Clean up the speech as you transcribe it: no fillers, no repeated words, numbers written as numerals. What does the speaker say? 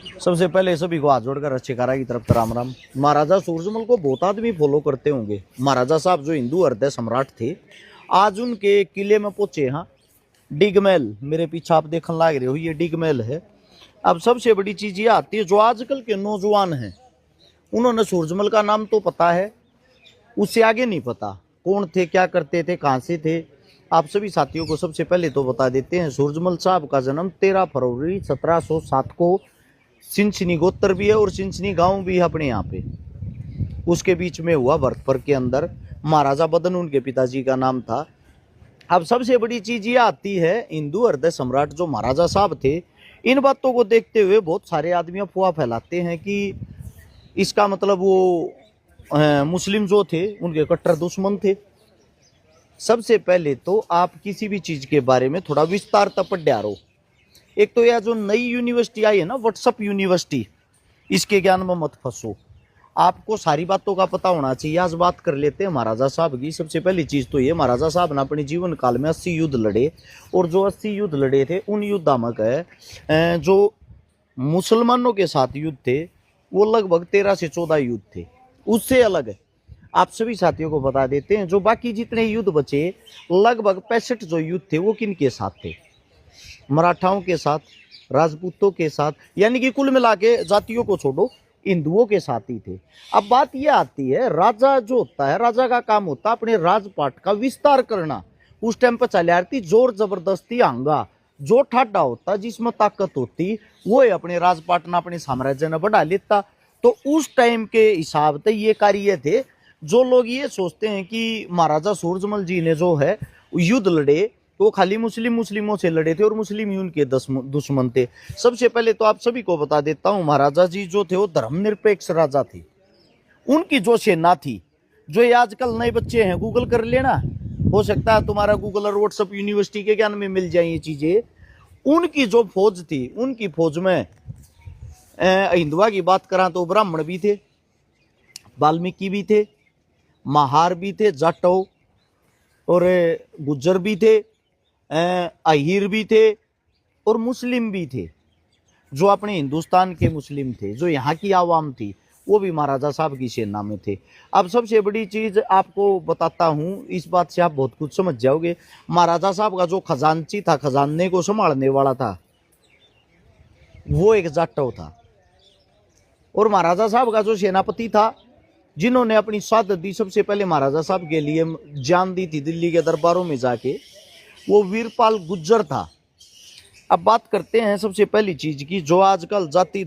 सबसे पहले सभी को हाथ जोड़कर अच्छे कारा की तरफ राम राम। महाराजा सूरजमल को बहुत आदमी फॉलो करते होंगे। महाराजा साहब जो हिंदू हृदय सम्राट थे, आज उनके किले में पहुंचे। हाँ, डिगमैल मेरे पीछे आप देखने लग रहे हो, ये डिगमैल है। अब सबसे बड़ी चीज ये आती है, जो आजकल के नौजवान हैं उन्होंने सूरजमल का नाम तो पता है, उससे आगे नहीं पता कौन थे, क्या करते थे, कहाँ से थे। आप सभी साथियों को सबसे पहले तो बता देते हैं, सूरजमल साहब का जन्म 13 फरवरी 1707 को सिंचनी गोत्र भी है और सिंचनी गांव भी है अपने यहाँ पे, उसके बीच में हुआ। भरतपुर के अंदर महाराजा बदन उनके पिताजी का नाम था। अब सबसे बड़ी चीज ये आती है, हिंदू हृदय सम्राट जो महाराजा साहब थे, इन बातों को देखते हुए बहुत सारे आदमी अफवाह फैलाते हैं कि इसका मतलब वो मुस्लिम जो थे उनके कट्टर दुश्मन थे। सबसे पहले तो आप किसी भी चीज के बारे में थोड़ा विस्तार पढ़ रहो। एक तो यह जो नई यूनिवर्सिटी आई है ना, व्हाट्सएप यूनिवर्सिटी, इसके ज्ञान में मत फंसो। आपको सारी बातों का पता होना चाहिए। आज बात कर लेते हैं महाराजा साहब की। सबसे पहली चीज तो ये, महाराजा साहब ने अपने जीवन काल में 80 युद्ध लड़े, और जो 80 युद्ध लड़े थे उन युद्धा में जो मुसलमानों के साथ युद्ध थे वो लगभग 13 से 14 युद्ध थे। उससे अलग है, आप सभी साथियों को बता देते हैं, जो बाकी जितने युद्ध बचे लगभग 65 जो युद्ध थे वो किन के साथ थे? मराठाओं के साथ, राजपूतों के साथ, यानी कि कुल मिला के जातियों को छोड़ो हिंदुओं के साथ ही थे। अब बात यह आती है, राजा जो होता है, राजा का काम होता है अपने राजपाट का विस्तार करना। उस टाइम पर चले आती जोर जबरदस्ती आंगा, जो ठाडा होता जिसमें ताकत होती वो अपने राजपाट ना अपने साम्राज्य ने बढ़ा लेता। तो उस टाइम के हिसाब से ये कार्य थे। जो लोग ये सोचते हैं कि महाराजा सूरजमल जी ने जो है युद्ध लड़े वो खाली मुस्लिमों से लड़े थे और मुस्लिम ही उनके दुश्मन थे, सबसे पहले तो आप सभी को बता देता हूं, महाराजा जी जो थे वो धर्मनिरपेक्ष राजा थे। उनकी जो सेना थी, जो ये आजकल नए बच्चे हैं गूगल कर लेना, हो सकता है तुम्हारा गूगल और व्हाट्सएप यूनिवर्सिटी के ज्ञान में मिल जाए ये चीजें। उनकी जो फौज थी, उनकी फौज में हिंदुआ की बात करा तो ब्राह्मण भी थे, वाल्मीकि भी थे, महार भी थे, जाटो और गुज्जर भी थे, अहीर भी थे और मुस्लिम भी थे। जो अपने हिंदुस्तान के मुस्लिम थे, जो यहाँ की आवाम थी, वो भी महाराजा साहब की सेना में थे। अब सबसे बड़ी चीज आपको बताता हूँ, इस बात से आप बहुत कुछ समझ जाओगे। महाराजा साहब का जो खजांची था, खजाने को संभालने वाला था, वो एक जाटव था। और महाराजा साहब का जो सेनापति था, जिन्होंने अपनी शहादत दी, सबसे पहले महाराजा साहब के लिए जान दी थी दिल्ली के दरबारों में जाके, वो वीरपाल गुज्जर था। अब बात करते हैं सबसे पहली चीज की, जो आजकल जाति